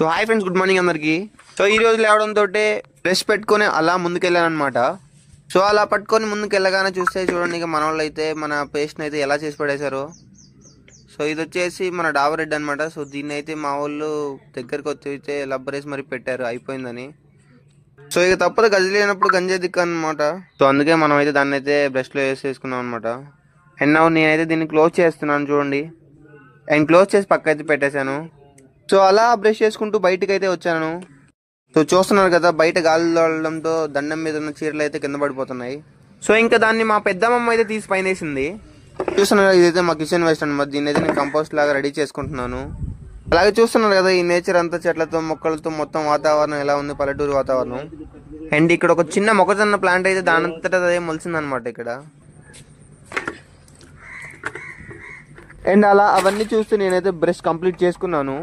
So hi friends, good morning అందరికి. So ఈ రోజు లేవడంతో బ్రష్ పెట్టుకొని అలా ముందుకెళ్ళాను అనమాట. సో అలా పట్టుకొని ముందుకెళ్ళగానే చూస్తే చూడండి, ఇక మన వాళ్ళు అయితే మన పేస్ట్ని అయితే ఎలా చేసి పడేశారు. సో ఇది వచ్చేసి మన డాబర్ రెడ్ అనమాట. సో దీన్ని అయితే మా వాళ్ళు దగ్గరికి వచ్చి లబ్బరేసి మరి పెట్టారు అయిపోయిందని. సో ఇక తప్పదు, గజి లేనప్పుడు గంజే దిక్కు అనమాట. సో అందుకే మనం అయితే దాన్ని అయితే బ్రష్లో వేసుకున్నాం అనమాట. అండ్ నేనైతే దీన్ని క్లోజ్ చేస్తున్నాను చూడండి. అండ్ క్లోజ్ చేసి పక్క అయితే పెట్టేశాను. సో అలా బ్రష్ చేసుకుంటూ బయటకు అయితే వచ్చాను. సో చూస్తున్నారు కదా, బయట గాలి తోలడంతో దండం మీద ఉన్న చీరలు అయితే కింద పడిపోతున్నాయి. సో ఇంకా దాన్ని మా పెద్దమ్మ అయితే తీసి పైన వేసింది. చూస్తున్నారు, ఇదైతే మా కిచెన్ వేస్ట్ అనమాట. దీన్ని అయితే నేను కంపోస్ట్ లాగా రెడీ చేసుకుంటున్నాను. అలాగే చూస్తున్నారు కదా, ఈ నేచర్ అంతా చెట్లతో మొక్కలతో మొత్తం వాతావరణం ఎలా ఉంది, పల్లెటూరు వాతావరణం. అండ్ ఇక్కడ ఒక చిన్న మొక్కజొన్న ప్లాంట్ అయితే దానంతటా అదే మొలిసిందనమాట ఇక్కడ. అండ్ అలా అవన్నీ చూస్తే నేనైతే బ్రష్ కంప్లీట్ చేసుకున్నాను.